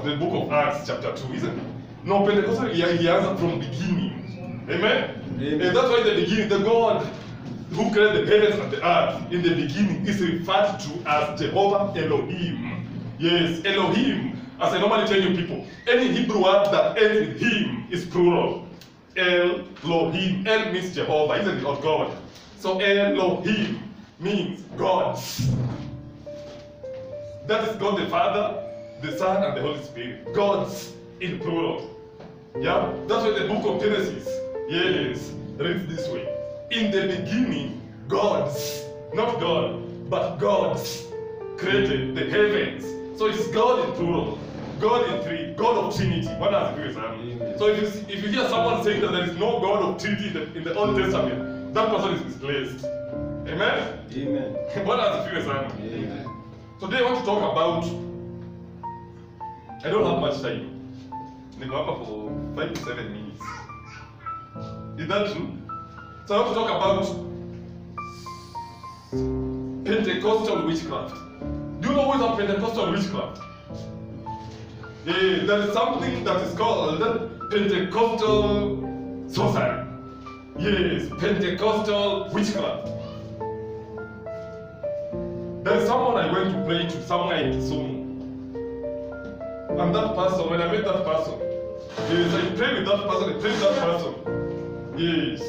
of the book of Acts chapter 2, isn't it? No, Pentecostal he answered from beginning. Amen? Amen. And that's why in the beginning, the God who created the heavens and the earth in the beginning is referred to as Jehovah Elohim. Yes, Elohim. As I normally tell you people, any Hebrew word that ends with him is plural. Elohim. El means Jehovah, isn't it? Or God. So Elohim means God. That is God the Father, the Son, and the Holy Spirit. Gods in plural. Yeah? That's why the book of Genesis, yes, reads this way. In the beginning, gods, not God, but gods created the heavens. So it's God in plural, God in three, God of Trinity. What does it mean? So if you hear someone saying that there is no God of Trinity in the Old Testament, that person is misplaced. Amen? Amen. What does it mean? Amen. Today I want to talk about, I don't have much time. They go up for 5 to 7 minutes. Is that true? So I want to talk about Pentecostal witchcraft. Do you know what is a Pentecostal witchcraft? There is something that is called Pentecostal sorcery. Yes, Pentecostal witchcraft. There is someone I went to pray to somewhere in Kisumu. And that person, when I met that person, yes, I prayed with that person, I prayed with that person. Yes,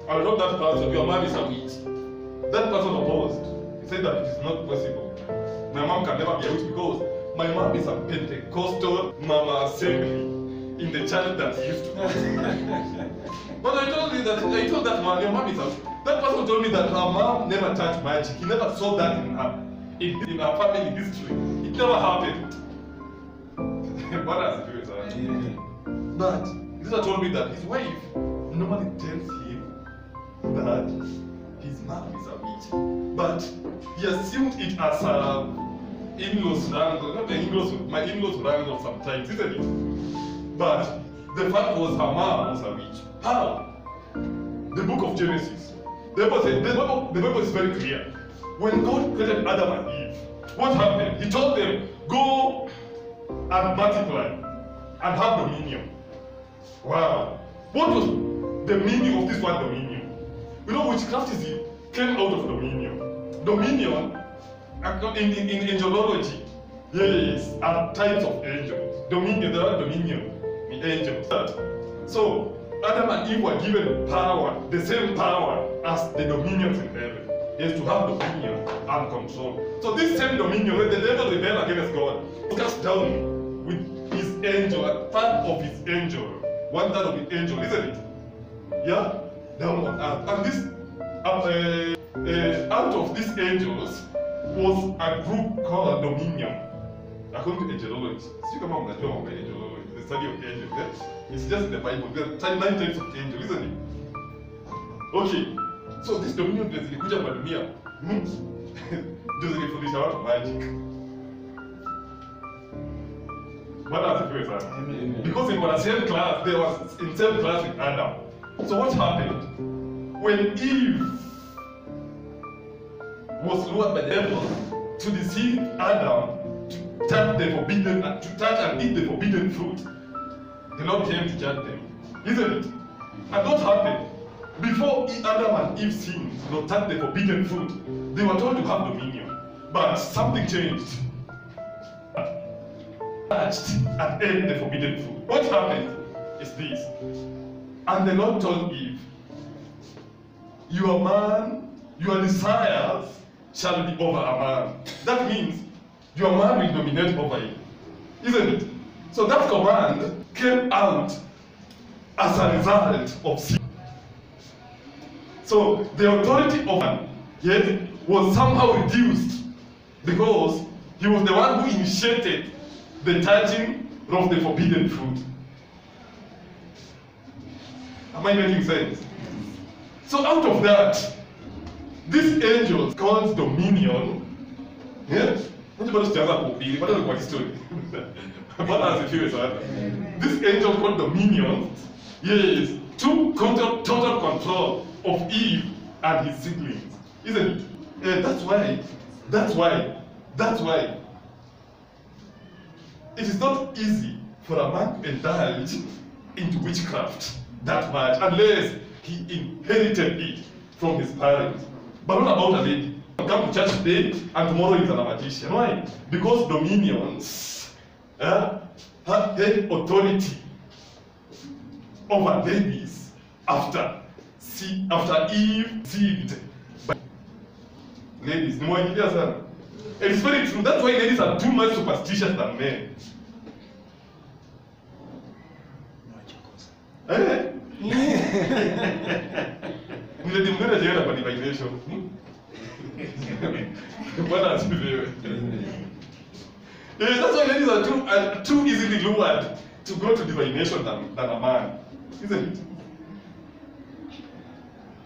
I told that person, your mom is a witch. That person opposed. He said that it is not possible. My mom can never be a witch because my mom is a Pentecostal mama assembly in the church that he used to go. But I told that man, your mom is a witch. That person told me that her mom never touched magic. He never saw that in her family history. It never happened. What has to do with that? Amen. But Lisa told me that his wife normally tells him that his mom is a witch. But he assumed it as a in-laws wrangle. Not the in-laws, my in-laws wrangle sometimes, isn't it? But the fact was her mom was a witch. How? The book of Genesis. The Bible is very clear. When God created Adam and Eve, what happened? He told them, go and multiply and have dominion. Wow. What was the meaning of this word dominion? You know, witchcraft came out of dominion. Dominion, in angelology, yes, are types of angels. Dominion, there are dominion in angels. So, Adam and Eve were given power, the same power as the dominions in heaven. Is to have dominion and control. So this same dominion, when the devil rebelled against God, cast down with his angel, a part of his angel, 1/3 of his angel, isn't it? Yeah? Down on earth. And this, out of these angels was a group called Dominion. According to angelology. The study of angels. Yeah? It's just in the Bible. There are 9 types of angels, isn't it? Okay. So this dominion zilikuja kwa dunia ndio zilifundisha watu magic. Bwana asifiwe sana. Because in the same class, they was in same class with Adam. So what happened? When Eve was lured by the devil to deceive Adam to touch and eat the forbidden fruit, the Lord came to judge them. Isn't it? And what happened? Before Adam and Eve sinned, touched the forbidden fruit, they were told to have dominion. But something changed. Touched and ate the forbidden fruit. What happened is this. And the Lord told Eve, your desires shall be over a man. That means your man will dominate over you. Isn't it? So that command came out as a result of sin. So the authority of man, yes, was somehow reduced because he was the one who initiated the touching of the forbidden fruit. Am I making sense? So out of that, this angel called dominion, yes, this angel called dominion, yes, took total control of Eve and his siblings, isn't it? That's why it is not easy for a man to indulge into witchcraft that much unless he inherited it from his parents. But what about a lady? Come to church today and tomorrow he's a magician. Why? Because dominions have authority over ladies after Eve sinned. Ladies, ni mwaingilia sana. It is very true. That's why ladies are too much superstitious than men. Mledi mwingine jana kwa divination. Bwana asifiwe. That's why ladies are too easily lured to go to divination than a man, isn't it?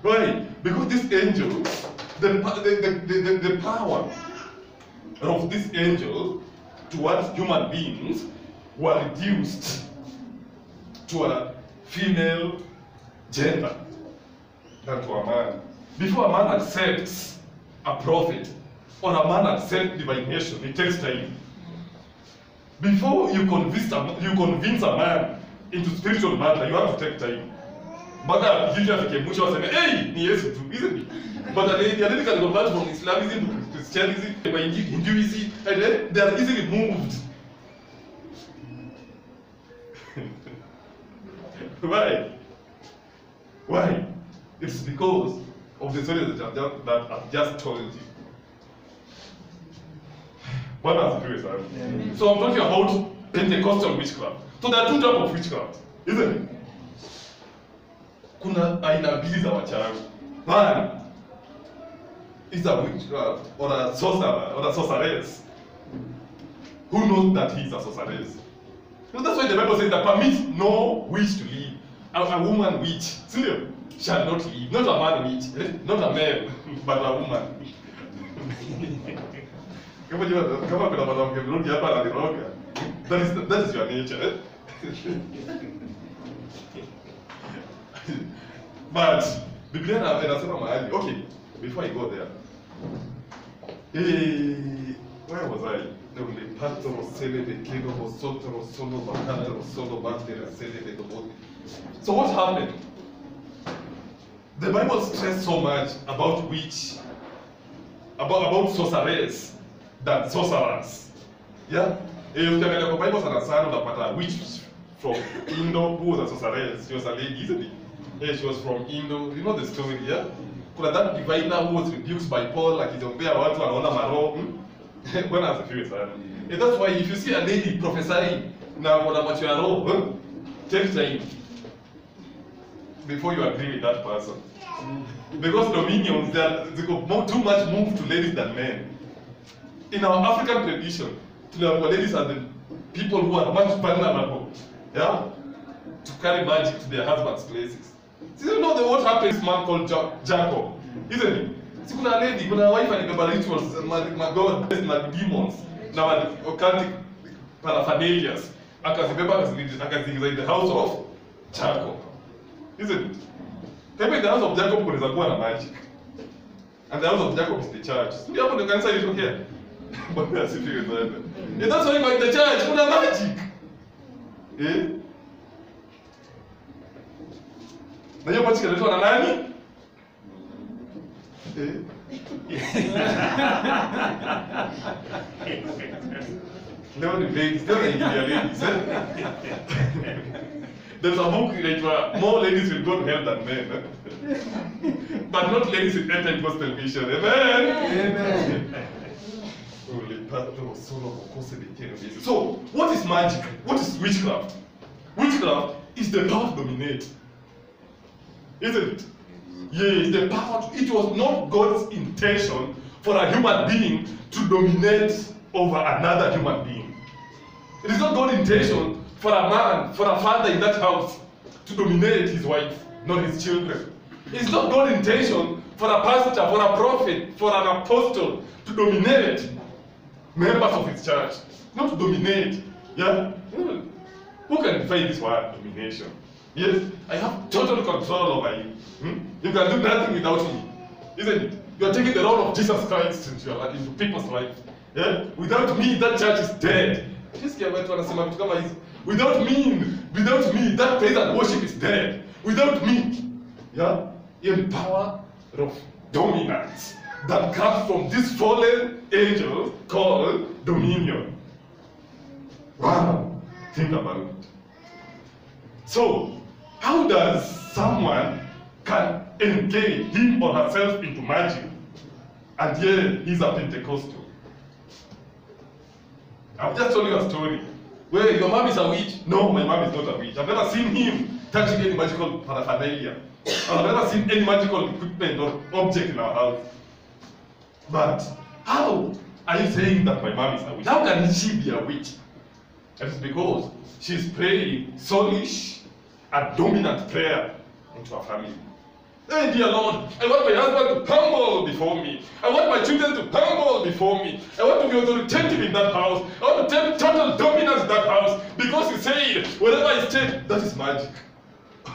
Why? Because this angel, the power of this angel towards human beings were reduced to a female gender than to a man. Before a man accepts a prophet or a man accepts divination, it takes time. Before you convince a man into spiritual matter, you have to take time. Mpaka kijiji afike mwisho waseme, hey, ni Yesu tu, isn't it? But a lady can convert from Islamism to Christianism, Hinduism, and then they are easily moved. Why? Why? It's because of the story that I've just told you. So I'm talking about Pentecostal witchcraft. So there are two types of witchcraft, isn't it? Kuna aina mbili za wachawi. One is a witchcraft or a sorcerer or a sorceress who knows that he is a sorceress. So that's why the Bible says that permits no witch to live. A woman witch, still, shall not live. Not a man witch, not a man, but a woman. Kama kuna mwanamke mrudi hapa ananiroga, that is your nature. But Biblia inasema mahali, okay, before I go there, where was I? So what happened? The Bible stressed so much about witch, about sorcerers than sorcerers. Yeah? Ukiangalia kwa Bible sana sana unapata witch from Indo who was a sorceress. She was a lady, isn't it? Yeah, she was from Indo. You know the story, yeah? Kuna that diviner who was rebuked by Paul, akiombea watu wanaona maroho. Bwana asifiwe sana. And that's why if you see a lady prophesying na wana macho ya roho, take time before you agree with that person. Because dominions, they go too much move to ladies than men. In our African tradition, ladies are the people who are much vulnerable, yeah, to carry magic to their husbands' places. So you know what happened to this man called Jacob, isn't it? See, kuna lady, kuna wife alibeba rituals, my God, na demons, na occultic paraphernalias, akazibeba akaziingiza in the house of Jacob, isn't it? Maybe in the house of Jacob kunaweza kuwa na magic, and the house of Jacob is the church. Ndio hapo ndio kanisa ilitokea. Bwana asifiwe sana. And that's why in the church kuna magic. Na hiyo magic inaletwa na nani? Leo ni ladies, leo ni ladies. There's a book inaitwa More Ladies Will Go to Hell Than Men. But not ladies with anti-gospel mission. Amen. Amen. So, what is magic? What is witchcraft? Witchcraft is the power to dominate. Isn't it? Yes, the power to, it was not God's intention for a human being to dominate over another human being. It is not God's intention for a man, for a father in that house to dominate his wife, not his children. It's not God's intention for a pastor, for a prophet, for an apostle to dominate members of his church. Not to dominate. Yeah? Who can define this word, domination? Yes, I have total control over you. You can do nothing without me. Isn't it? You are taking the role of Jesus Christ into people's life. Yeah? Without me, that church is dead. Sikia watu wanasema vitu kama hizo. Without me, that praise and worship is dead. Without me, yeah, in power of dominance that comes from this fallen angel called dominion. Wow, think about it. So, how does someone can engage him or herself into magic, and yet he's a Pentecostal? I've just told you a story where your mom is a witch. No, my mom is not a witch. I've never seen him touching any magical paraphernalia. I've never seen any magical equipment or object in our house. But how are you saying that my mom is a witch? How can she be a witch? That is because she's praying soulish and dominant prayer into her family. Hey, dear Lord, I want my husband to humble before me. I want my children to humble before me. I want to be authoritative in that house. I want to take total dominance in that house. Because he said, whatever I state, that is magic.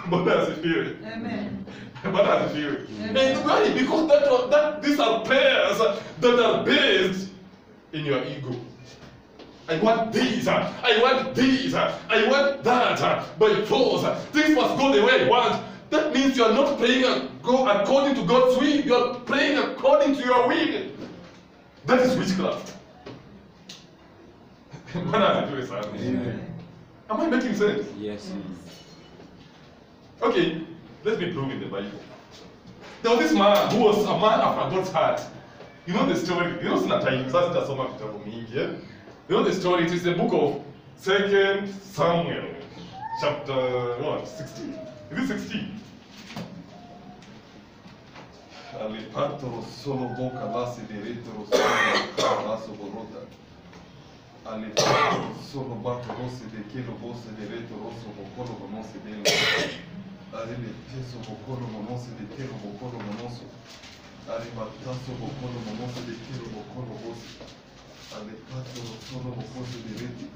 But does it feel? Amen. What does it feel? Amen. And why? Because these are prayers that are based in your ego. I want this, I want this, I want that, by force. Things must go the way I want. That means you are not praying according to God's will. You are praying according to your will. That is witchcraft. What does it do, sir? Amen. Am I making sense? Yes. Okay, let me prove in the Bible. There was this man who was a man after God's heart. You know the story. You know the story. It is the book of 2 Samuel, chapter 16. Is it 16? Alipatro solo boca base diretro solo basso borota. Alipatro solo bato rosse de kilo bosse diretro rosso bocolo monose dele. Alele teso bocolo monose de tero bocolo monoso. Alipataso bocolo monose de tero bocolo bosse. Alipatro solo bocolo diretro.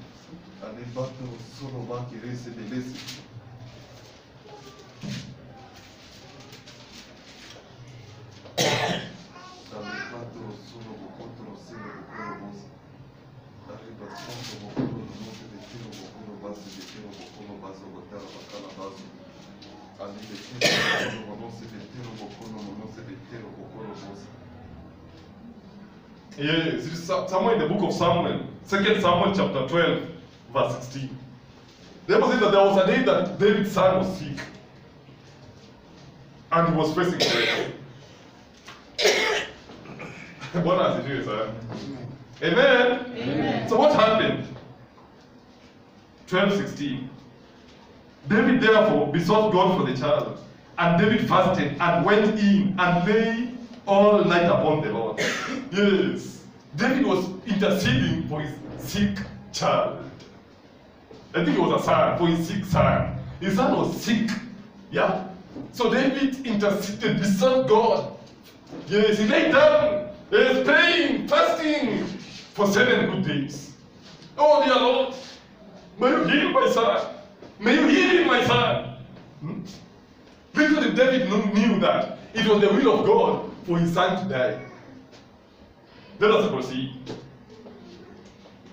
Alipatro solo baki rese de lese. Alipatro solo bocolo selo bocolo bosse. Arribação bocolo monose de tero bocolo base de tero bocolo base botela bacala base. Ali de tero bocolo monose de tero bocolo monose de tero bocolo bosse. Yes, it is somewhere in the book of Samuel, 2 Samuel chapter 12, verse 16. The Bible says that there was a day that David's son was sick. And he was facing death. What does it do, sir? Amen? Amen. So what happened? 12:16. David therefore besought God for the child. And David fasted and went in and lay all night upon the Lord. Yes. David was interceding for his sick child. I think it was a son, for his sick son. His son was sick. Yeah? So David interceded, besought God. Yes, he lay down. He was praying, fasting for 7 good days. Oh, dear Lord, may you heal my son. May you heal my son. Little did David knew that it was the will of God for his son to die. Let us proceed.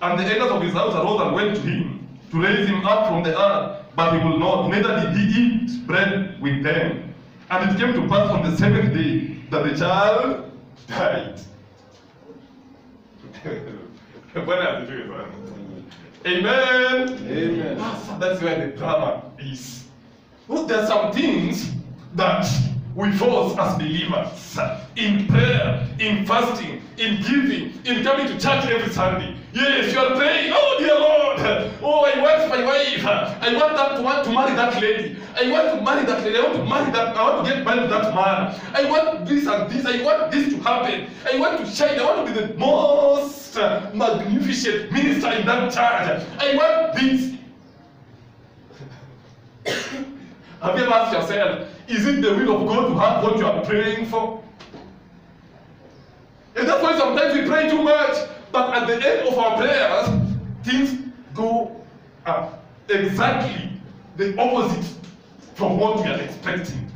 And the elders of his house arose and went to him to raise him up from the earth, but he would not, neither did he eat bread with them. And it came to pass on the 7th day that the child died. Amen. Amen. That's where the drama is. Well, there are some things that we force as believers in prayer, in fasting, in giving, in coming to church every Sunday. Yes, you are praying, oh dear Lord, oh I want my wife, I want to marry that lady, I want to marry that lady, I want to marry that, I want to get married to that man, I want this and this, I want this to happen, I want to shine, I want to be the most magnificent minister in that church, I want this. Have you ever asked yourself, is it the will of God to have what you are praying for? And that's why sometimes we pray too much, but at the end of our prayers, things go up exactly the opposite from what we are expecting.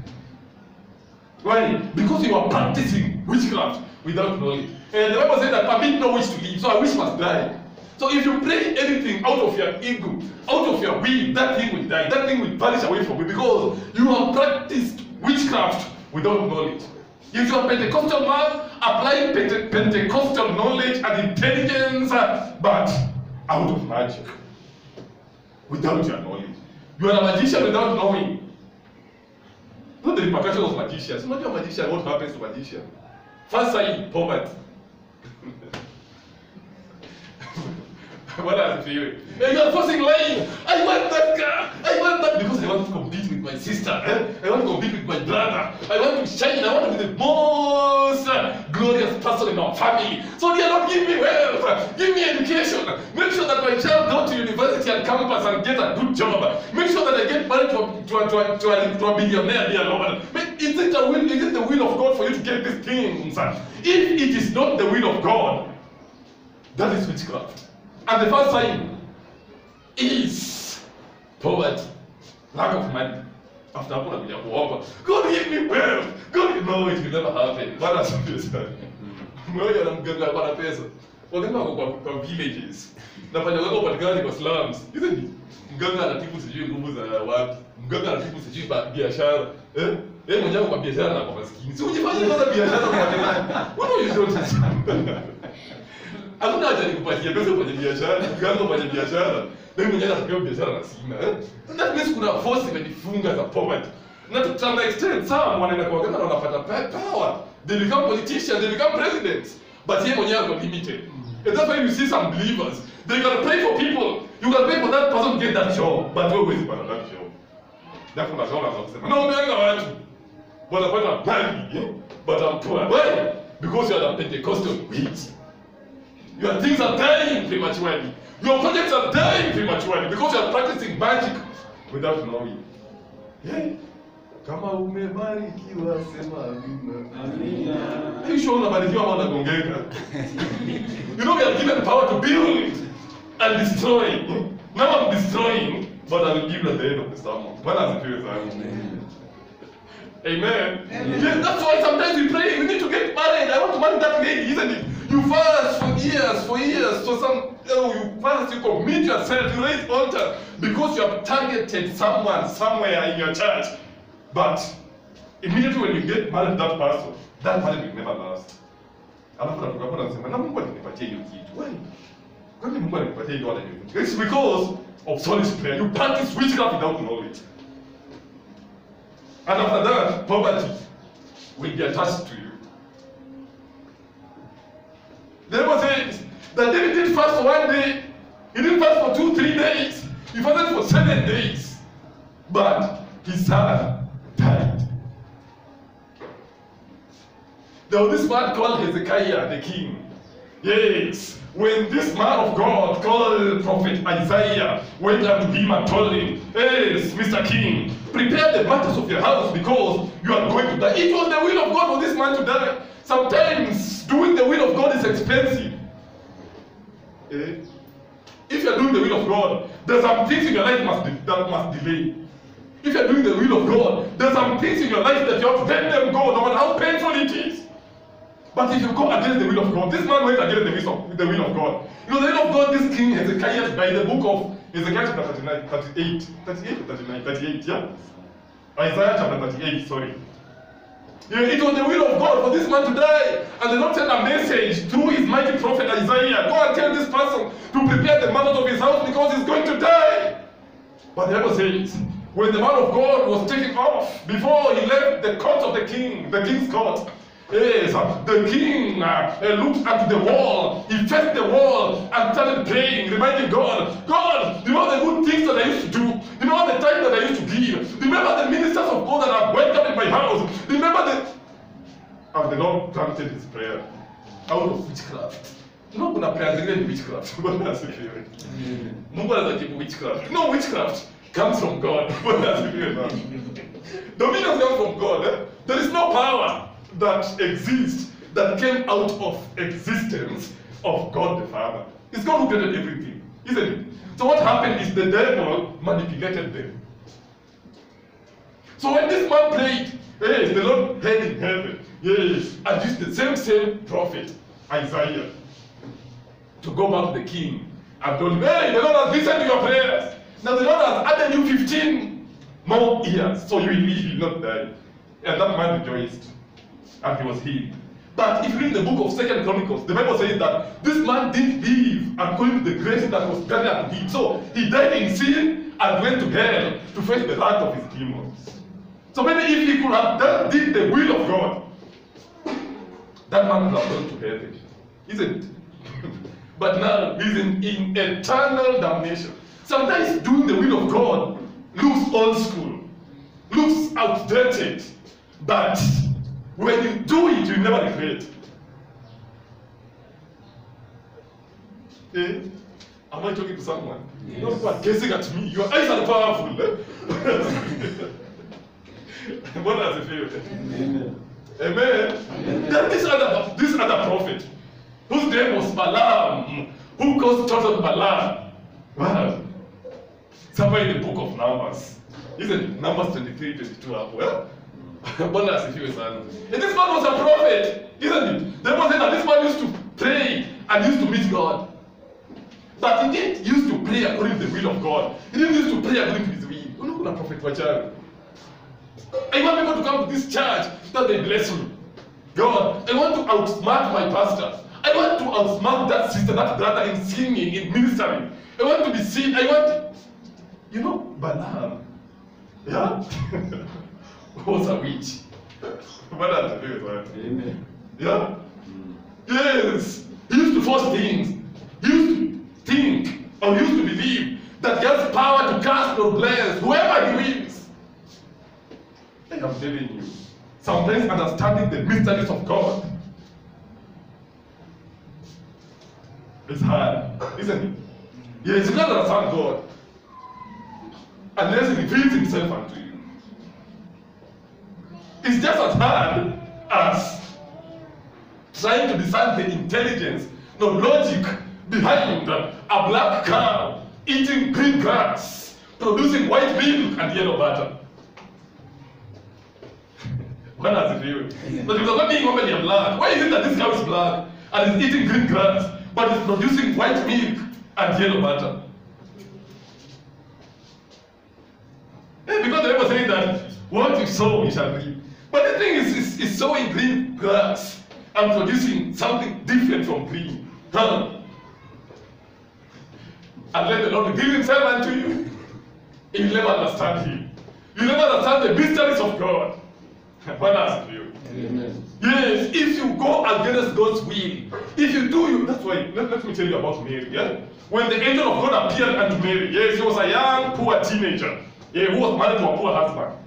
Why? Because you are practicing witchcraft without knowledge. And the Bible says that permit no witch to live, so a witch must die. So if you pray anything out of your ego, out of your will, that thing will die. That thing will vanish away from you because you have practiced witchcraft without knowledge. If you are Pentecostal man, apply Pentecostal knowledge and intelligence, but out of magic, without your knowledge. You are a magician without knowing. Not the repercussions of magicians. Not your magician, what happens to magician? First sign, poverty. What are you feeling? You are forcing lying. I want that car. I want that because I want to compete with my sister. I want to compete with my brother. I want to shine. I want to be the most glorious person in our family. So they are not giving me wealth. Give me education. Make sure that my child go to university and campus and get a good job. Make sure that I get married to a billionaire, dear Lord. Is it the will of God for you to get these things? If it is not the will of God, that is witchcraft. And the first sign is poverty, lack of money. After hapo nakuja kuomba, God give me wealth. God, no, it will never happen. Bwana asifiwe sana. Mmoja na mganga alikuwa na pesa. Waganga wako kwa villages. Nafanya wako patikani kwa slums. Hizo ni mganga anatibu sijui nguvu za wapi. Mganga anatibu sijui biashara. Yeye mwenyewe kwa biashara na kwa maskini. Si ujifanye kwanza biashara kwa tena. Wewe unajua hakuna haja nikupatie pesa kwenye biashara, mganga kwenye biashara. Mimi mwenyewe nafikiria biashara na sina. That means kuna force imenifunga za poverty. Na to some extent, some wanaenda kwa waganga na wanapata power. They become politicians, they become presidents. But yeye mwenyewe ako limited. And that's why you see some believers, they gotta pray for people. You gotta pray for that person to get that job. But wewe huwezi pata that job. That's what I'm saying. No, umeanga watu. Wanapata money, but I'm poor. Why? Because you are the Pentecostal witch. Your things are dying prematurely. Your projects are dying prematurely because you are practicing magic without knowing. Yeah. Kama umebarikiwa sema amina. Amina. You sure unabarikiwa ama unagongeka? You know we are given power to build and destroy. Now I'm destroying, but I will give at the end of the sermon. What does it feel like? Amen. Amen. Yeah, that's why sometimes we pray, we need to get married. I want to marry that lady, isn't it? You fast for years, you fast, you commit yourself, you raise altar because you have targeted someone somewhere in your church. But immediately when you get married to that person, that marriage will never last. Alafu natukapo nasema, na Mungu alinipatia hiyo kitu. Why? Kwani Mungu alinipatia hiyo wala hiyo kitu? It's because of solid prayer. You practice witchcraft without knowledge. And after that, poverty will be attached to you. The Bible says that David didn't fast for 1 day. He didn't fast for 2-3 days. He fasted for 7 days. But his son died. There was this man called Hezekiah, the king. Yes. When this man of God called Prophet Isaiah went up to him and told him, "Yes, Mr. King, prepare the matters of your house because you are going to die." It was the will of God for this man to die. Sometimes doing the will of God is expensive. If you are doing the will of God, there's some things in your life that must delay. If you are doing the will of God, there's some things in your life that you have to let them go, no matter how painful it is. But if you go against the will of God, this man went against the will of God. You know, the will of God, this king Hezekiah, by the book of Ezekiel chapter 38, yeah? Isaiah chapter 38, sorry. Yeah, it was the will of God for this man to die. And the Lord sent a message through his mighty prophet Isaiah. Go and tell this person to prepare the matters of his house because he's going to die. But the Bible says, when the man of God was taken off, before he left the court of the king's court, yes, the king looked at the wall. He faced the wall and started praying, reminding God, "God, remember the good things that I used to do. Remember the time that I used to give. Remember the ministers of God that have welcomed in my house. Remember the..." And the Lord granted his prayer out of witchcraft. No, kuna prayer zingine ni witchcraft. Bwana asifiwe. Mungu anajibu witchcraft. No, witchcraft comes from God. Bwana asifiwe. Dominion comes from God. There is no power that exists that came out of existence of God the Father. It's God who created everything, isn't it? So what happened is the devil manipulated them. So when this man prayed, yes, the Lord heard in heaven, yes, and used the same prophet, Isaiah, to go back to the king and told him, hey, the Lord has listened to your prayers. Now the Lord has added you 15 more years, so you will live, you will not die. And that man rejoiced, and he was healed. But if you read the book of 2 Chronicles, the Bible says that this man didn't live according to the grace that was granted unto him. So he died in sin and went to hell to face the wrath of his demons. So maybe if he could have did the will of God, that man would have gone to heaven, isn't it? But now he's in eternal damnation. Sometimes doing the will of God looks old school, looks outdated, but when you do it, you never regret. Eh? Am I talking to someone? Yes. Not people are gazing at me. Your eyes are powerful. Eh? What does it feel? Amen. Amen. Then this other prophet, whose name was Balaam, who caused total Balaam. Wow. Somewhere in the book of Numbers. Isn't it? Numbers 23, 22. Well, what does it feel, son? And this man was a prophet, isn't it? The Bible said that this man used to pray and used to meet God. But he didn't used to pray according to the will of God. He didn't used to pray according to his will. You're not going to prophet for a child. I want people to come to this church that they bless me. God, I want to outsmart my pastor. I want to outsmart that sister, that brother in singing, in ministering. I want to be seen. I want, you know, Balaam, yeah, was a witch. What does it do with that? Amen. Yeah? Yes. He used to force things. He used to think or used to believe that he has power to cast or bless whoever he wills. I am telling you, sometimes understanding the mysteries of God is hard, isn't it? Yes, you can't understand God unless he reveals himself unto you. It's just as hard as trying to discern the intelligence, the logic behind a black cow eating green grass, producing white milk and yellow butter. What does it feel? But because being normally black, why is it that this cow is black and is eating green grass, but is producing white milk and yellow butter? Because the Bible says that what you sow, you shall reap. But the thing is sowing green grass and producing something different from green. Huh? And let the Lord reveal himself unto you. You will never understand him. You will never understand the mysteries of God. What does it feel? Amen. Yes, if you go against God's will, if you do, that's why, let me tell you about Mary, yeah? When the angel of God appeared unto Mary, yes, he was a young, poor teenager, yeah, who was married to a poor husband.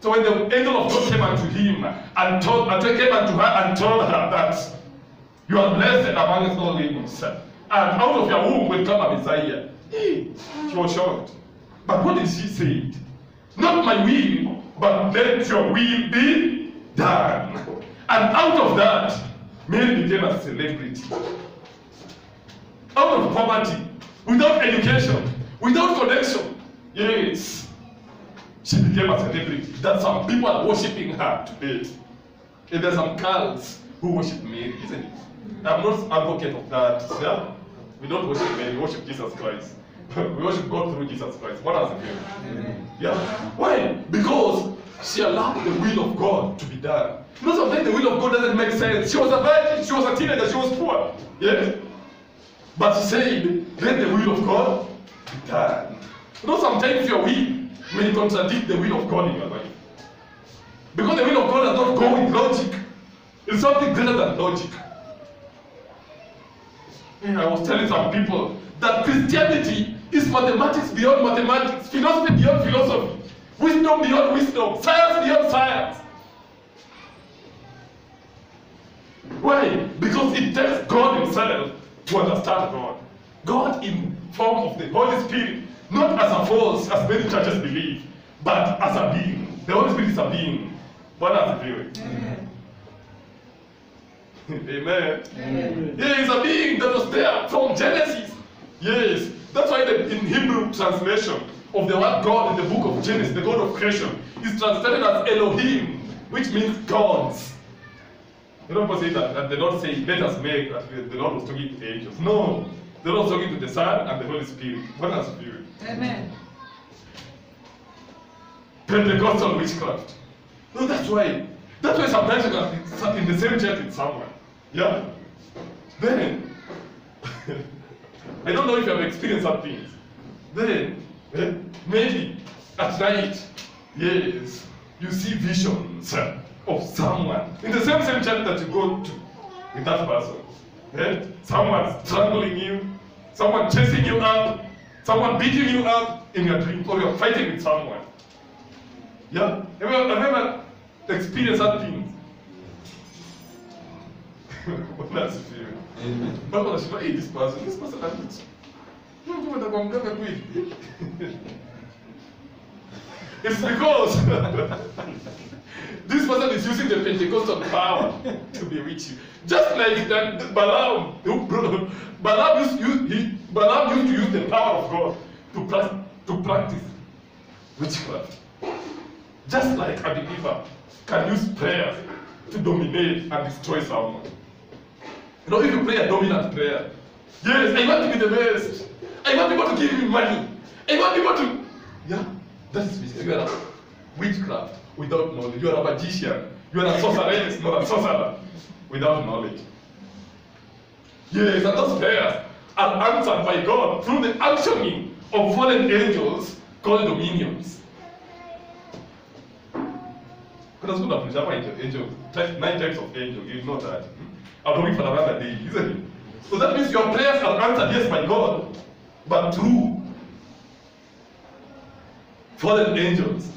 So when the angel of God came unto him and came unto her and told her that you are blessed amongst all ladies, and out of your womb will come a Messiah. She was shocked. But what did she say? Not my will, but let your will be done. And out of that, Mary became a celebrity. Out of poverty, without education, without connection, yes, she became a celebrity. That some people are worshipping her today. And there's some cults who worship Mary, isn't it? I'm not advocate of that. Yeah? We don't worship Mary, we worship Jesus Christ. We worship God through Jesus Christ. What does it mean? Yeah? Why? Because she allowed the will of God to be done. You know, sometimes the will of God doesn't make sense. She was a virgin, she was a teenager, she was poor. Yes? But she said, let the will of God be done. You know, sometimes your will may contradict the will of God in your life. Because the will of God does not go with logic. It's something greater than logic. And I was telling some people that Christianity is mathematics beyond mathematics, philosophy beyond philosophy, wisdom beyond wisdom, science beyond science. Why? Because it takes God himself to understand God. God in form of the Holy Spirit, not as a force, as many churches believe, but as a being. The Holy Spirit is a being. What does it do? Amen. Amen. Amen. He is a being that was there from Genesis. Yes. That's why in Hebrew translation of the word God in the book of Genesis, the God of creation, is translated as Elohim, which means gods. You don't say that, and they don't say, let us make, that the Lord was talking to the angels. No. The Lord is talking to the Son and the Holy Spirit. Bwana asifiwe. Amen. Pentecostal witchcraft. No, that's why sometimes you can be in the same church with someone. Yeah? Then, I don't know if you have experienced some things. Then, maybe at night, yes, you see visions of someone in the same church that you go to with that person. Someone strangling you, someone chasing you up, someone beating you up in your dream, or you're fighting with someone. Yeah? Have you ever experienced that thing? That's fear. But when I say, hey, this person has it. It's because this person is using the Pentecostal power to bewitch you. Just like that Balaam used to use the power of God to practice witchcraft. Just like a believer can use prayer to dominate and destroy someone. You know, if you pray a dominant prayer, yes, I want to be the best. I want people to give me money. I want people to... Yeah, that's witchcraft. You are a witchcraft without knowledge. You are a magician. You are a sorceress, not a sorcerer, without knowledge. Yes, and those prayers are answered by God through the actioning of fallen angels called dominions. Because that's what angel, 9 types of angels. You know that. I'll talk for another day, isn't it? So that means your prayers are answered, yes, by God, but through fallen angels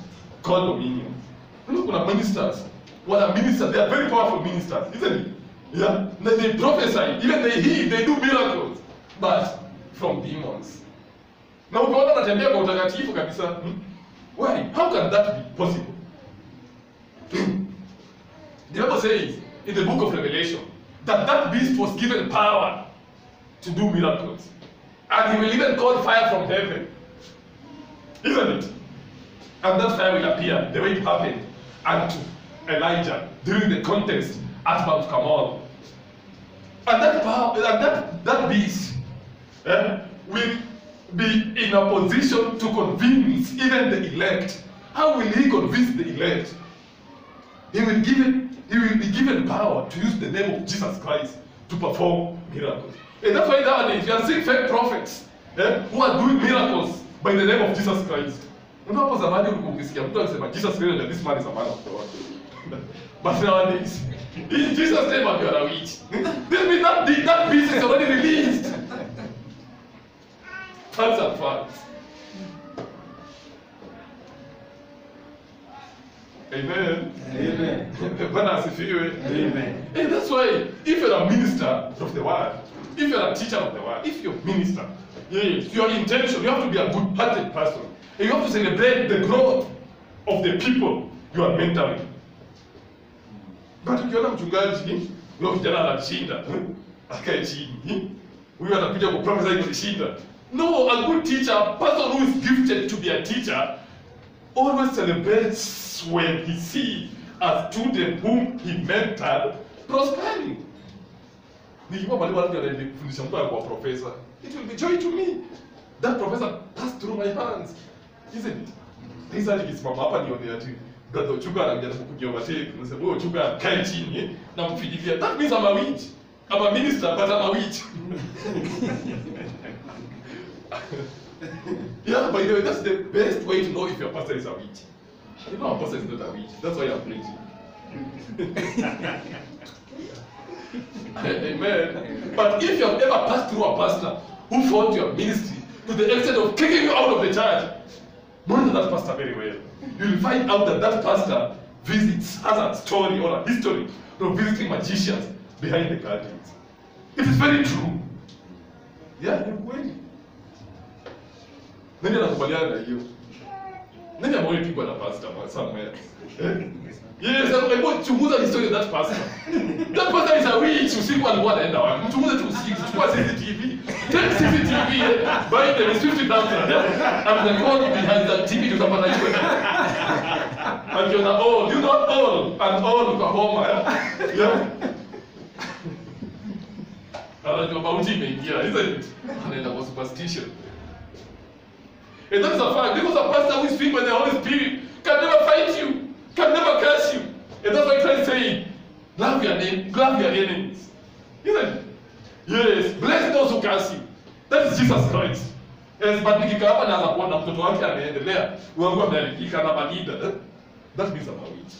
called dominions. You know, when ministers, they are very powerful ministers, isn't it? Yeah, they prophesy, even they heal, they do miracles, but from demons. Now, ukiona anatembea kwa utakatifu kabisa, why? How can that be possible? The Bible says in the book of Revelation that beast was given power to do miracles, and he will even call fire from heaven, isn't it? And that fire will appear the way it happened unto Elijah during the contest at Mount Carmel. And that power, that beast will be in a position to convince even the elect. How will he convince the elect? He will be given power to use the name of Jesus Christ to perform miracles. And that's why nowadays you are seeing fake prophets who are doing miracles by the name of Jesus Christ. Unapo zamani ukisikia mtu anasema Jesus Christ and this man is a man of God. But nowadays, in Jesus' name you are a witch. This means that beast is already released. Facts and facts. Amen. Amen. Amen. And that's why, if you're a minister of the word, if you're a teacher of the word, if you're a minister, yes, your intention, you have to be a good-hearted person. And you have to celebrate the growth of the people you are mentoring. But ukiona mchungaji, huyo kijana anashinda, akae chini. Huyo anakuja kuprophesy kushinda. No, a good teacher, a person who is gifted to be a teacher, always celebrates when he sees a student whom he mentored prospering. Nikiwa mwalimu anafundisha mtu akawa professor, it will be joy to me. That professor passed through my hands, isn't it? Sasa nikisimama hapa nione ati brother Ochuka anajaribu kujiovertake, nasema wewe Ochuka kae chini na mfikiria. That means I'm a witch. I'm a minister, but I'm a witch. Yeah, by the way, that's the best way to know if your pastor is a witch. You know, our pastor is not a witch. That's why I'm preaching. Amen. But if you have ever passed through a pastor who fought your ministry to the extent of kicking you out of the church, monitor that pastor very well. You will find out that that pastor has a story or a history of visiting magicians behind the curtains. It is very true. Yeah, you're going. Nani anakubaliana na hiyo? Nani amewahi pigwa na pastor somewhere? Yes, hebu chunguza history of that pastor. That pastor is a witch. Usiku alikuwa anaenda wapi? Mchunguze tu usiku. Chukua CCTV. Take CCTV, buy them, it's 50,000. And the call behind that TV to someone like that. And you're like, oh, you not all. And all Oklahoma. Yeah. anajua mauti imeingia, isn't it? Anaenda kwa superstition. And that is a fact, because a pastor who is filled by the Holy Spirit can never fight you, can never curse you. And that's why Christ saying, love your enemies. Isn't it? Yes, bless those who curse you. That is Jesus Christ. Yes, but nikikaa hapa naanza kuona mtoto wake ameendelea, wangu ameharibika na malida. That means I'm a witch.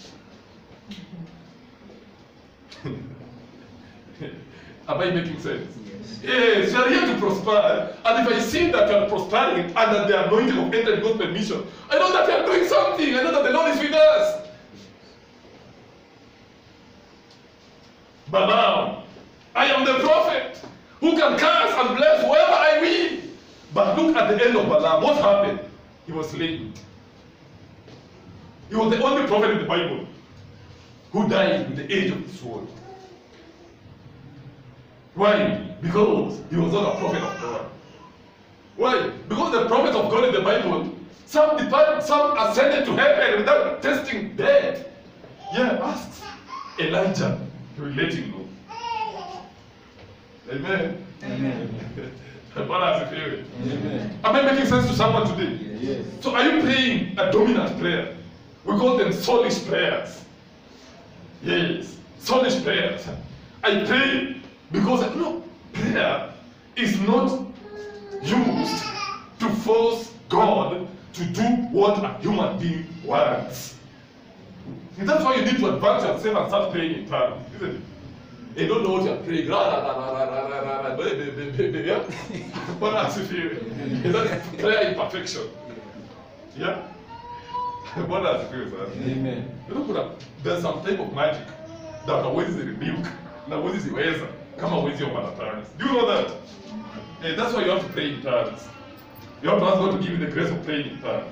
Am I making sense? Yes, you are here to prosper. And if I see that you are prospering under the anointing of entering God's permission, I know that you are doing something. I know that the Lord is with us. But now, I am the prophet who can curse and bless whoever I will. But look at the end of Balaam. What happened? He was slain. He was the only prophet in the Bible who died with the edge of the sword. Why? Because he was not a prophet of God. Why? Because the prophets of God in the Bible, some ascended to heaven without tasting death. Yeah, ask Elijah. He will let him know. Amen. Amen. Amen. Am I making sense to someone today? Yes. So are you praying a dominant prayer? We call them soulish prayers. Yes, soulish prayers. I pray because prayer is not used to force God to do what a human being wants. And that's why you need to advance yourself and start praying in tongues, isn't it? You don't know what you're praying. What else you feel? Is that prayer imperfection? Yeah? What else you feel, sir? Amen. There's some type of magic that hawezi rebuke na hawezi ziweza kama hawezi omba na tongues. Do you know that? And that's why you have to pray in tongues. You have to ask God to give you the grace of praying in tongues.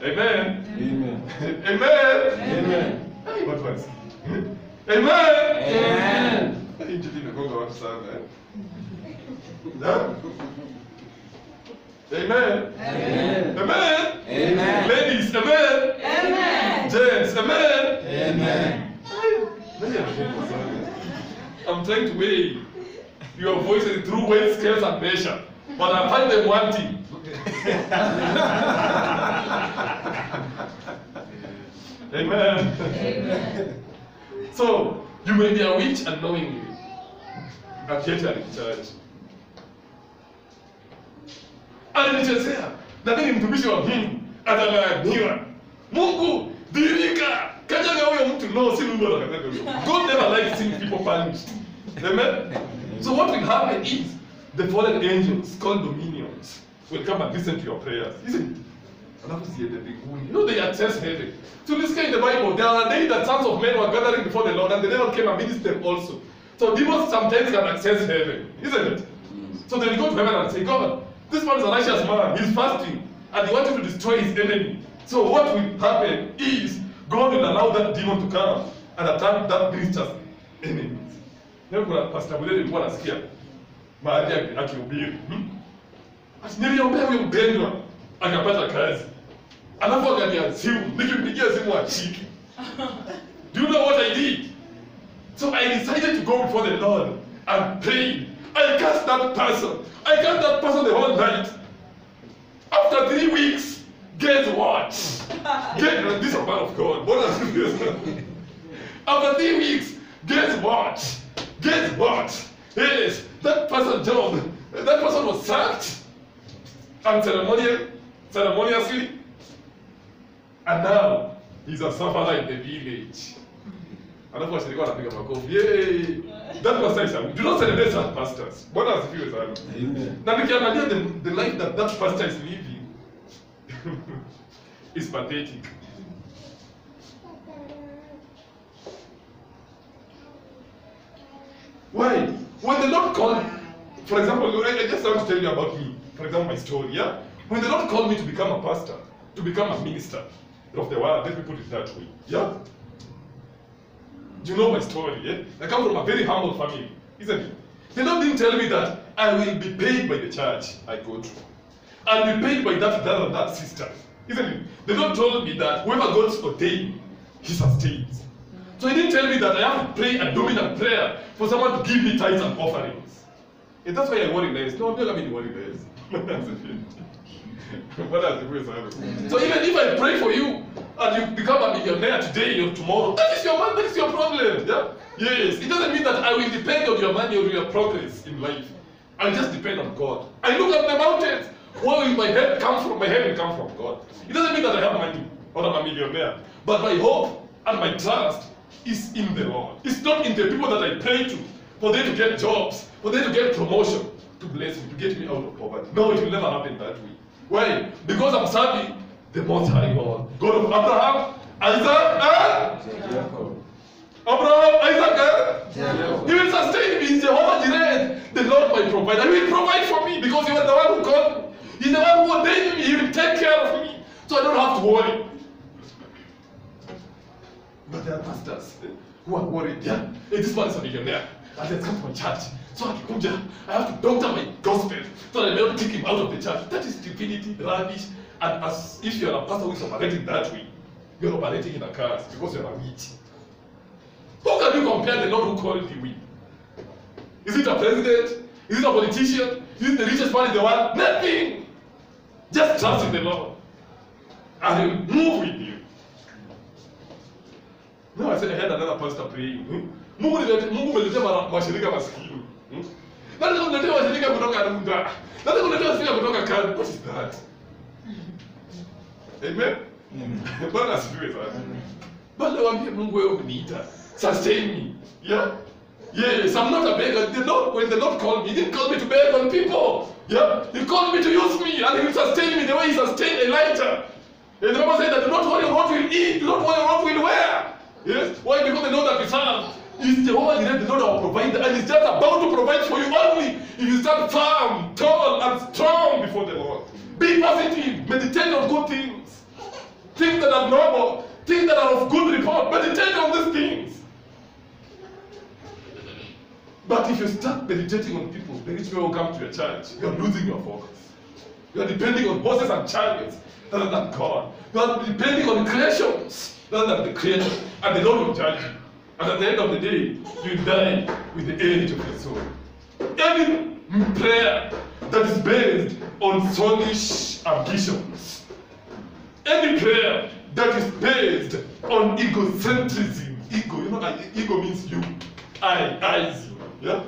Amen. Amen. Amen. Amen. Hey, what was? Amen. Amen. Injili imegonga watu sana. Yeah? Amen. Amen. Amen. Amen. Ladies, amen. Amen. Gents, amen. Amen. I'm trying to weigh your voices through weight scales and measure, but I find them wanting. Amen. Amen. So, you may be a witch unknowingly, and yet you are in church. Alinichezea, na mimi mtumishi wa Mungu atalaaniwa. Mungu, dirika, kanyaga huyo mtu. No, si Mungu anakataga huyo. God never likes seeing people punished. Amen? So what will happen is, the fallen angels, called dominions, will come and listen to your prayers. Isn't it? You know they access heaven. So this guy in the Bible, there are days that sons of men were gathering before the Lord, and the devil came and ministered also. So demons sometimes can access heaven, isn't it? So they will go to heaven and say, God, this man is a righteous man, he's fasting, and he wanted to destroy his enemy. So what will happen is, God will allow that demon to come and attack that minister's enemies. Leo kuna Pastor Budeli alikuwa anasikia mahali akihubiri. Niliombea huyo mgonjwa akapata kazi. Alafu angalia simu, nikimpigia simu achiki. Do you know what I did? So I decided to go before the Lord and pray. I cast that person. I cast that person the whole night. After 3 weeks, guess what? This is a man of God. What is this? After 3 weeks, guess what? Guess what? Yes, that person job, that person was sacked unceremoniously, and now he's a sufferer in the village. Alafu washirika wanapiga makofi. Yay! That pastor is do not celebrate such pastors. Bwana asifiwe sana. Amen. Na nikiangalia the life that pastor is living is pathetic. Why? When the Lord called, for example, I just want to tell you about me. For example, my story, yeah? When the Lord called me to become a pastor, to become a minister of the word, let me put it that way, yeah? Do you know my story, yeah? I come from a very humble family, isn't it? The Lord didn't tell me that I will be paid by the church I go to. I'll be paid by that brother and that sister, isn't it? The Lord told me that whoever God's ordained, He sustains. So He didn't tell me that I have to pray a dominant prayer for someone to give me tithes and offerings. And that's why I worry less. No, I'm not going to worry less. So even if I pray for you and you become a millionaire today or tomorrow, that is your man, that is your problem. Yeah? Yes. It doesn't mean that I will depend on your money or your progress in life. I just depend on God. I look at the mountains. Where will my help come from? My help will come from God. It doesn't mean that I have money or I'm a millionaire. But my hope and my trust is in the Lord. It's not in the people that I pray to for them to get jobs, for them to get promotion, to bless me, to get me out of poverty. No, it will never happen that way. Why? Because I'm serving the Most High God. God of Abraham, Isaac, and Jacob. Abraham, Isaac, and Jacob. He will sustain me. He's Jehovah Jireh. The Lord my provider. He will provide for me because He was the one who called me. He's the one who ordained me. He will take care of me. So I don't have to worry. But there are pastors who are worried. Yeah, hey, this man is a millionaire. And let's come to my church. So I have to doctor my gospel so that I may not kick him out of the church. That is stupidity, rubbish. And as if you're a pastor who is operating that way, you're operating in a curse because you're a witch. How can you compare the Lord who called you with? Is it a president? Is it a politician? Is it the richest man in the world? Nothing! Just trust in the Lord. And He will move with you. Now I said I had another pastor praying. Mungu umeletea mashirika maskini. Nataka kuletea mashirika kutoka Arunga. Nataka kuletea mashirika kutoka Kanu. What is that? Amen? Bwana asifiwe sana. Bwana waambie Mungu wewe uniita. Sustain me. Yeah? Yes, I'm not a beggar. When the Lord called me, He didn't call me to beg on people. Yeah? He called me to use me and He will sustain me the way He sustained Elijah. And the Bible said that do not worry what we'll eat, do not worry what we'll wear. Yes? Why? Because the Lord that we serve is Jehovah Jireh, the Lord our provider, and He's just about to provide for you only if you stand firm, tall, and strong before the Lord. Be positive. Meditate on good things. Things that are noble, things that are of good report. Meditate on these things. But if you start meditating on people, the rich people will come to your church. You are losing your focus. You are depending on horses and chariots rather than God. You are depending on creations rather than the Creator. And the Lord will judge you. And at the end of the day, you die with the age of your soul. Any prayer that is based on soulish ambitions, any prayer that is based on egocentrism, ego means you, I, yeah?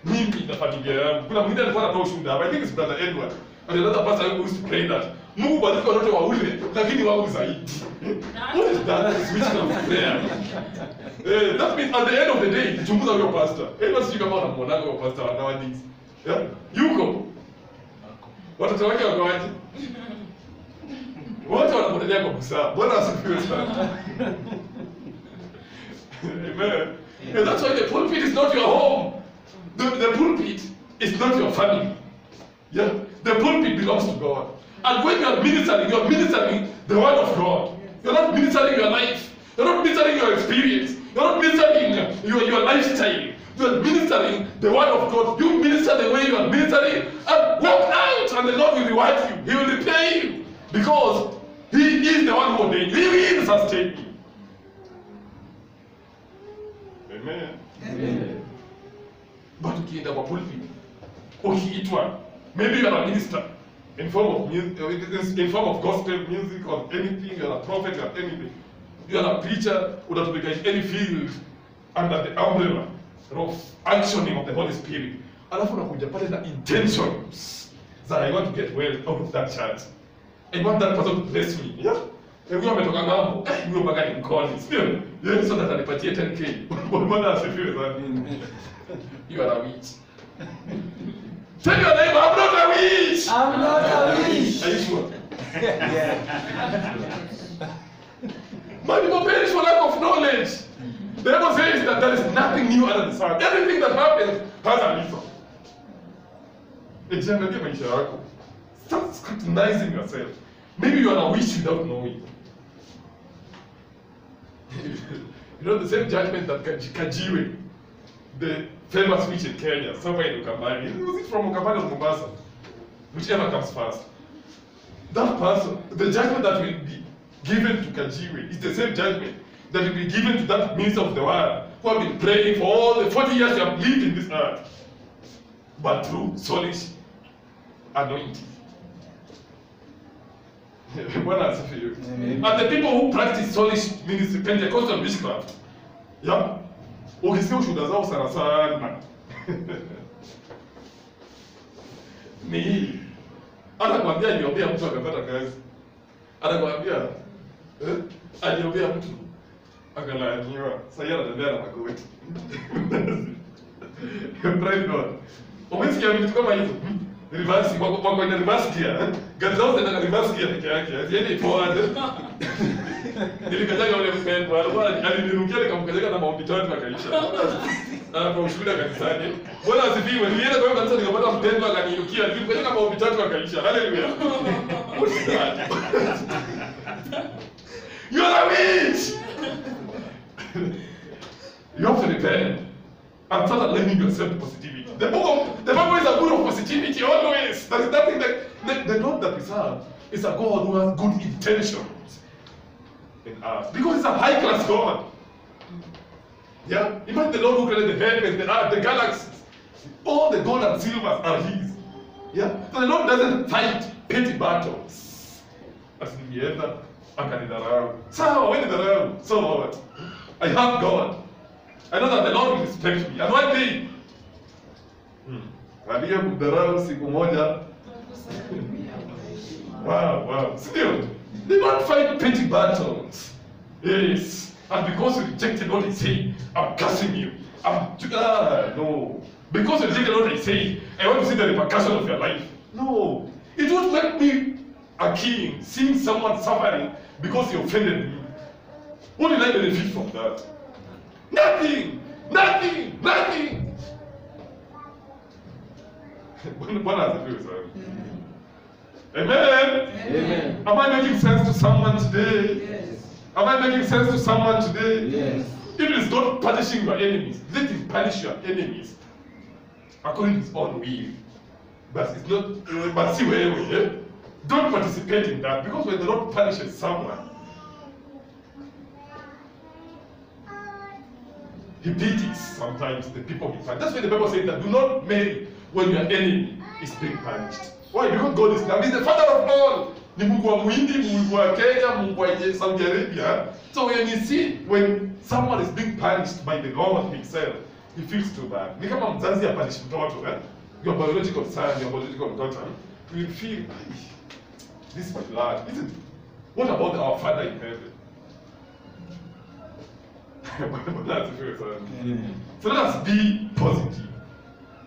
Mimi na familia yangu. Kuna mwingine alikuwa anatoa ushuhuda hapa. I think it's Brother Edward. And another pastor who used to pray that Mungu bariki watoto waule lakini wangu zaidi. What is that? It's which kind of prayer? That means at the end of the day, chunguza huyo pastor. Edward sijui kama unamwonanga huyo pastor nowadays. Yeah? Yuko. Watoto wake wako wapi? Wote wanamwonelea kwa busara. Bwana asifiwe sana. Amen. And that's why the pulpit is not your home. The pulpit is not your family. Yeah? The pulpit belongs to God. And when you are ministering the word of God. You're not ministering your life. You're not ministering your experience. You're not ministering your lifestyle. You're ministering the word of God. You minister the way you are ministering and walk out and the Lord will reward you. He will repay you. Because He is the one who ordained you. He will sustain you. Amen. Amen. But ukienda kwa pulpit, ukiitwa, maybe you are a minister in form of music, in form of gospel music or anything, you are a prophet or anything. You are a preacher, unatumika in any field under the umbrella of actioning of the Holy Spirit. Alafu unakuja pale na intentions that I want to get well out of that church. I want that person to bless me. Yeah? Huyo ametoka ngambo, huyo mpaka ni mkoni, sio? Yeye sio atanipatie 10k. Bwana asifiwe sana. You are a witch. Tell your neighbor, I'm not a witch. I'm not a witch. Are you sure? Yeah. My people perish for lack of knowledge. The Bible says that there is nothing new under the sun. Everything that happens has a reason. Jiangalie maisha yako. Start scrutinizing yourself. Maybe you are a witch without knowing. You know the same judgment that Kajiwe, the famous witch in Kenya, somewhere in Ukambani. Was it from Ukambani or Mombasa? Whichever comes first. That person, the judgment that will be given to Kajiwe is the same judgment that will be given to that minister of the word who have been praying for all the 40 years you have lived in this earth. but through soulish anointing. Bwana asifiwe. Amen. And the people who practice soulish ministry, Pentecostal witchcraft, yeah, ukisikia ushuhuda zao sana sana ni hii. Anakwambia aliombea mtu akapata kazi. Anakwambia aliombea mtu akalaaniwa. Sasa yeye anatembea na magoti. Praise God. Umesikia vitu kama hizo? Reverse, wako kwenye reverse gear. Gari zao zinaenda reverse gear peke yake. Yaani forward. Nilikajaga ule mpendwa, alikuwa alinirukia nikamkajaga na maombi tatu akaisha. Kwa ushuhuda kanisani. Bwana asifiwe. Nilienda kwa kanisa nikapata mpendwa akanirukia, nilimkajaga maombi tatu akaisha. Hallelujah. What's that? You're a witch. You have to repent and start aligning yourself to positivity. The Bible is a book of positivity always. There is nothing that the God that we serve is a God who has good intentions in us. Because it's a high class God. Yeah? Imagine the Lord who created the heavens, the earth, the galaxies. All the gold and silver are His. Yeah? So the Lord doesn't fight petty battles. As in Vienna, akanidharau. So when dharau, so what? I have God. I know that the Lord will respect me. And one day, aliyemdharau siku moja. Wow. Still, they don't fight petty battles. Yes. And because you rejected what I say, I'm cursing you. No. Because you rejected what I say, I want to see the repercussion of your life. No. It won't make me a king seeing someone suffering because he offended me. What did I benefit from that? Nothing. Bwana asifiwe sana. Amen. Amen. Am I making sense to someone today? Yes. Am I making sense to someone today? Yes. If it is God punishing your enemies, let Him punish your enemies according to His own will. But it's not. But see where don't participate in that, because when the Lord punishes someone, He pities sometimes the people He punishes. That's why the Bible says that do not marry when your enemy is being punished. Why? Because God is love. He's the Father of all. Ni Mungu wa Muhindi, Mungu wa Kenya, Mungu wa Saudi Arabia. So when you see when someone is being punished by the Lord Himself, He feels too bad. Ni kama mzazi apanish mtoto, your biological son, your biological daughter, you will feel, this is my blood. Isn't it? What about our Father in heaven? So let us be positive.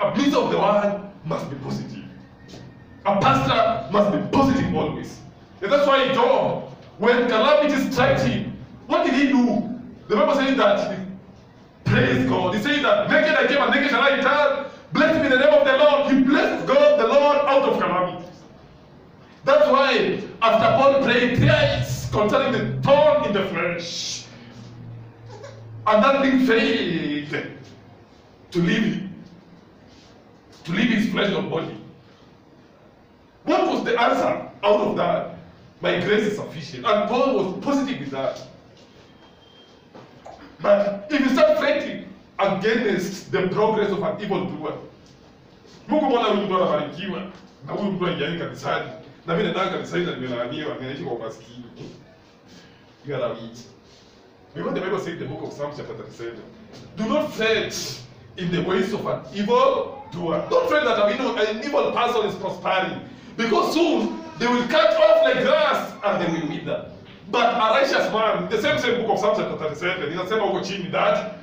A minister of the word must be positive. A pastor must be positive always. And that's why Job, when calamity struck him, what did he do? The Bible says that he praised God. He said that naked I came and naked shall I return. Blessed be the name of the Lord. He blessed God, the Lord, out of calamities. That's why after Paul prayed thrice concerning the thorn in the flesh, and that thing failed to leave his flesh or body. What was the answer out of that? My grace is sufficient. And Paul was positive with that. But if you start fighting against the progress of an evil doer, Mungu mbona huyu mtu anabarikiwa na huyu mtu haijai kanisani na mimi nataka kanisani na nimelaaniwa ninaishi kwa umaskini. You are a witch. Because the Bible says in the book of Psalms chapter 37, do not fret in the ways of an evil doer. Don't fret that an evil person is prospering. Because soon they will cut off like grass and they will wither. But a righteous man, the same book of Psalms chapter 37, inasema huko chini that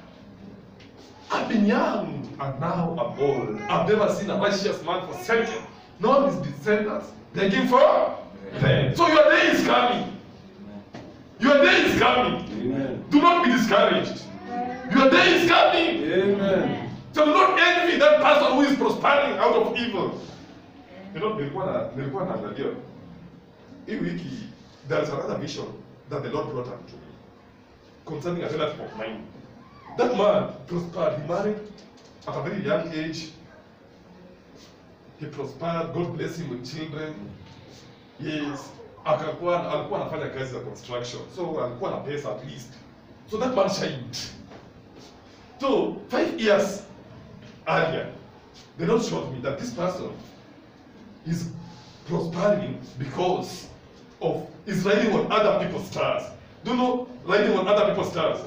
I've been young and now I'm old. I've never seen a righteous man forsaken, nor his descendants begging for bread. So your day is coming. Your day is coming. Amen. Do not be discouraged. Your day is coming. Amen. So do not envy that person who is prospering out of evil. You know, nilikuwa naangalia hii wiki, there is another vision that the Lord brought unto me concerning a relative of mine. That man prospered. He married at a very young age. He prospered. God bless him with children. Yes. Alikuwa anafanya kazi za construction. So alikuwa na pesa at least. So that man shined. So 5 years earlier, the Lord showed me that this person is prospering because of is riding on other people's stars. Do you know riding on other people's stars?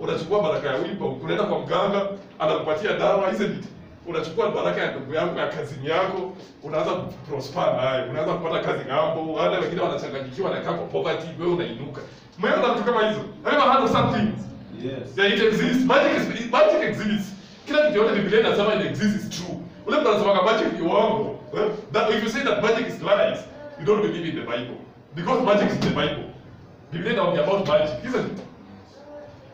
Unachukua baraka ya wimbo, unaenda kwa mganga, anakupatia dawa, isn't it? Unachukua baraka ya ndugu yako ya kazini yako, unaanza prosper naye, unaanza kupata kazi ng'ambo, wale wengine wanachanganyikiwa na kwa poverty, wewe unainuka. Umeona vitu kama hizo? Have you heard of some things? Yes. Yeah, it exists. Magic exists. Kila kitu yote Biblia inasema it exists is true. Ule mtu anasema magic ni uongo. That if you say that magic is lies, you don't believe in the Bible. Because magic is in the Bible. Biblia inaongea about magic, isn't it?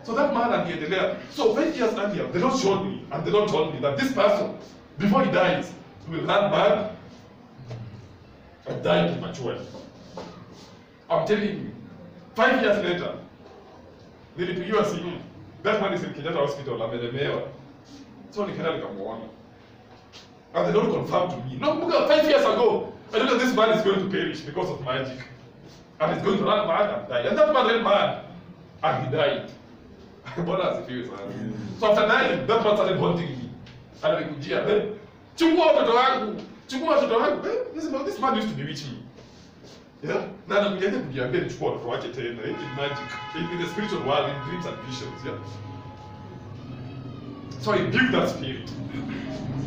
So that man aliendelea. So 5 years earlier, the Lord showed me, and the Lord told me that this person, before he dies, will run mad and die prematurely. I'm telling you, 5 years later, nilipigiwa simu. That man is in Kenyatta Hospital, amelemewa. So nikaenda nikamuona. And the Lord confirmed to me. No, look, 5 years ago, I know that this man is going to perish because of magic. And he's going to run mad and die. And that man ran mad. And he died. Bwana asifiwe sana. So after dying, that man started haunting me. Ananikujia, chukua watoto wangu. Chukua watoto wangu. This man used to bewitch me. Yeah? Na anakuja kujiambia nichukua watoto wake tena. In magic. In the spiritual world, in dreams and visions. Yeah? So I built that spirit.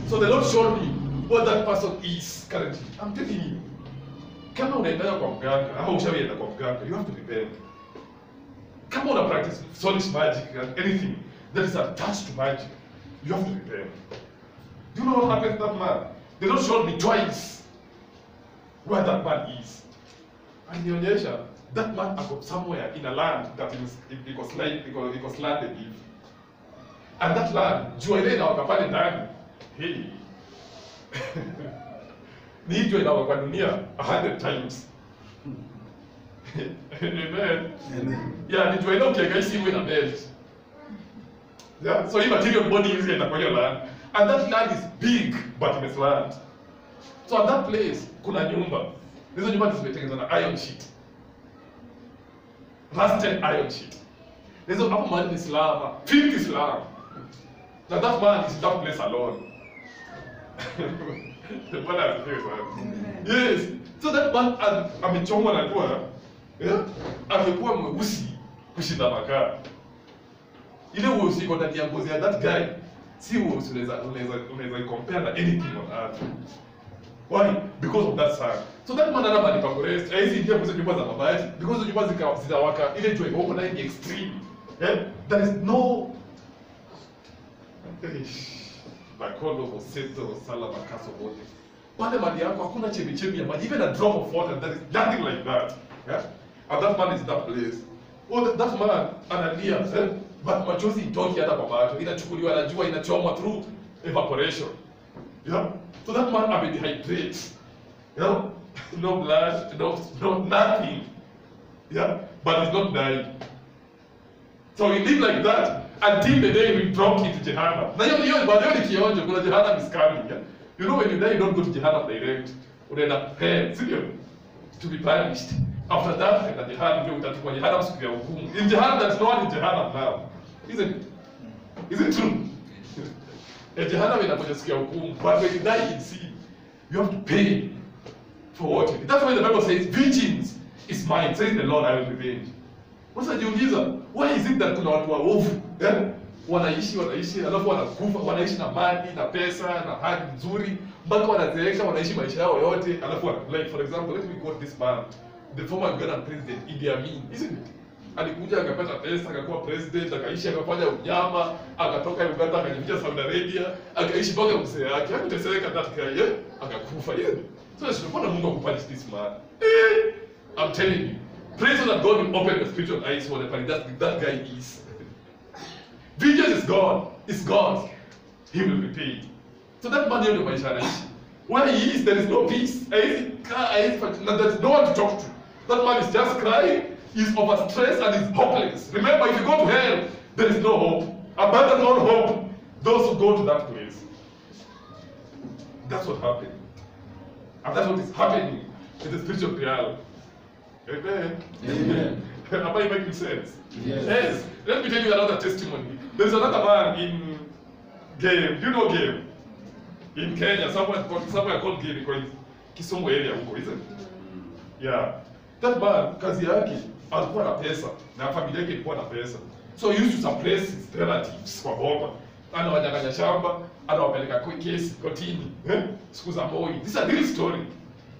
So the Lord showed me what that person is currently. I'm telling you. Kama unaenda kwa mganga, ama ushawienda kwa mganga, you have to repent. Kama una practice soulish magic and anything that is attached to magic, you have to repent. Do you know what happened to that man? The Lord showed me twice where that man is. And nionyesha, that man is somewhere in a land that it was landed in. And that land, jua ile inawaka pale ndani, hey. Ni jua inawaka kwa dunia 100 times. Amen. Yeah, ni jua ile ukiangalia simu ina melt. Yeah, so hii material body is in kwa hiyo land. And that land is big, but in a land. So at that place, kuna nyumba. Hizo nyumba zimetengenezwa na iron sheet. Rusted iron sheet. Hizo hapo mahali ni slava, 50 slava. Now that man is in that place alone. The man has fears, right? Yes. So that man amechomwa na jua. Yeah? Amekuwa mweusi kushinda makaa. Ile uosi iko ndani ya ngozi ya that guy. Si uosi unaweza compare na anything on earth. Why? Because of that sun. So that man anaba ni pangorest. Hizi ndio kwa nyumba za mabati. Because nyumba zitawaka ile jua iko na ni extreme. Yeah? There is no Bakondo Hoseto Salama Kaso wote. Pale mali yako hakuna chemichemi ya maji, even a drop of water, there is nothing like that. Yeah? And that man is in that place. Oh, that man analia, but machozi itoki hata kwa macho, inachukuliwa na jua, inachomwa through evaporation. Yeah? So that man amedehydrate. You know? No blood, no nothing. Yeah? But he's not dying. So he lived like that until the day we dropped into Jehannam. Now you ni kionjo, kuna Jehannam is coming. Yeah? You know when you die, you don't go to Jehannam direct. Unaenda hell, sio? To be punished. After that, unaenda Jehannam, ndio utatukwa Jehannam siku ya hukumu. In Jehannam, there's no one in Jehannam now. Isn't it? Is it true? Jehannam inakuja siku ya hukumu. But when you die in sin, you have to pay for what you did. That's why the Bible says, vengeance is mine, says the Lord, I will revenge. Sasa jiuliza, why is it that kuna watu waovu, wanaishi alafu wanakufa, wanaishi na mali na pesa na hali nzuri mpaka wanazeeka, wanaishi maisha yao yote, alafu like for example, let me quote this man, the former Ugandan president Idi Amin, isn't it? Alikuja akapata pesa, akakuwa president, akaishi akafanya unyama, akatoka Uganda akajificha Saudi Arabia, akaishi mpaka mzee yake, hakuteseka that guy, akakufa yeye. So tunapenda Mungu akupunish this man. I'm telling you. Pray so that God will open the spiritual eyes for the party that guy is. Vengeance is God. It's God's. He will repay. So that man in the maisha. Where he is, there is no peace. There is no one to talk to. That man is just crying. He's overstressed and he's hopeless. Remember, if you go to hell, there is no hope. Abandon all hope. Those who go to that place. That's what happened. And that's what is happening in the spiritual realm. Amen. Amen. Am I making sense? Yes. Yes. Let me tell you another testimony. There's another man in Game. Do you know Game? in Kenya, somewhere called Kisumu area huko, isn't it? Yeah. That man, kazi yake, alikuwa na pesa, na familia yake ilikuwa na pesa. So he used to suppress his relatives kwa boma. Anawanyang'anya shamba, anawapeleka kesi kotini. Siku za Moi. This is a real story.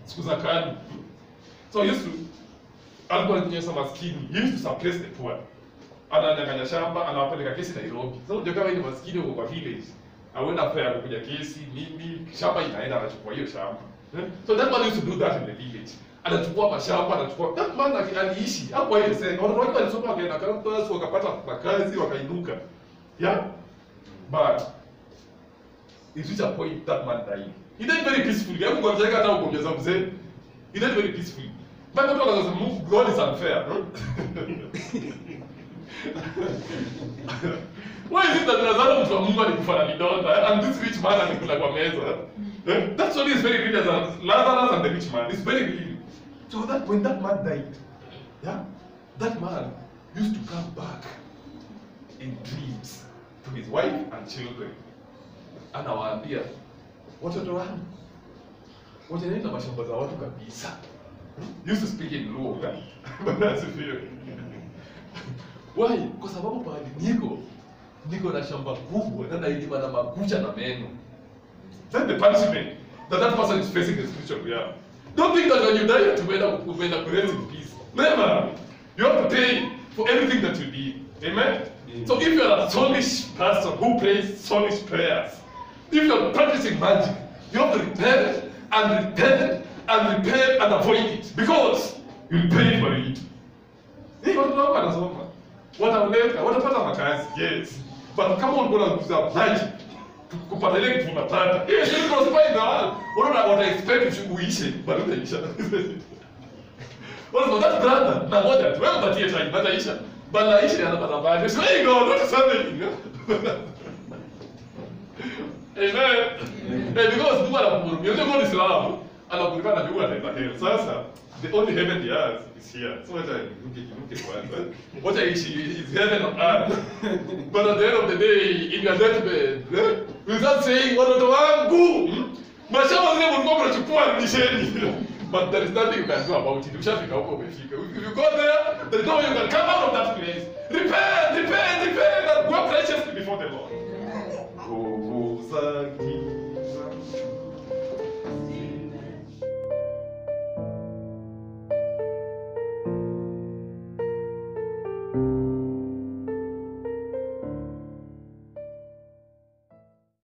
Siku za KANU. So he used to, alikuwa anaonyesha maskini. He used to suppress the poor. Ananyang'anya shamba, anawapeleka kesi Nairobi. So ndio kama ni maskini huko kwa village. Hawena fare kukuja kesi, nini, shamba inaenda anachukua hiyo shamba. So that man used to do that in the village. Anachukua mashamba, anachukua. That man aliishi hapo ile sasa. Watu wengi walisoma wakaenda campus, wakapata makazi, wakainuka. Yeah? But it reached a point that man died. He died very peacefully. Hapo kwa mjaka hata ugonjeza mzee. He died very peacefully. But watu wakasema God is unfair. Why is it that Lazarus mtu wa Mungu alikufa na vidonda and this rich man alikula kwa meza? That story is very real as Lazarus and the rich man. It's very real. So that when that man died, yeah, that man used to come back in dreams to his wife and children. Anawaambia, watoto wangu, wataenda mashamba za watu kabisa. He used to speak in Luo, but that's a fear. Why? Kwa sababu pahali niko na shamba kubwa na nailima na makucha na meno. That's the punishment that person is facing the spiritual realm. Don't think that when you die you have to rest in peace. Never. You have to pay for everything that you did. Amen? So if you are a soulish person who prays soulish prayers, if you are practicing magic, you have to repent and repent and repent and avoid it because you'll pay for it. Hey, watu wanasoma. Watapata makazi, yes. But kama ulikuwa unakuza magic, kupata ile kitu unapata. Yes, you prosper the world. What I expect uishe, but utaisha. Also, that brother, na moja tu, wewe mpatie time, hataisha. But naisha anapata baadhi. So, hey God, what is happening? Amen. Because Mungu anakuhurumia. Ndio God is love. Anakulipa na Mungu ataenda hell. Sasa, the only heaven he has is here. So what I look kwanza. What I is heaven on earth. But at the end of the day, in your deathbed, you start saying, watoto wangu, mashamba zile mlikuwa mnachukua nisheni. But there is nothing you can do about it. Ushafika huko umefika. If you go there, there is no way you can come out of that place. Repent, and walk righteously before the Lord.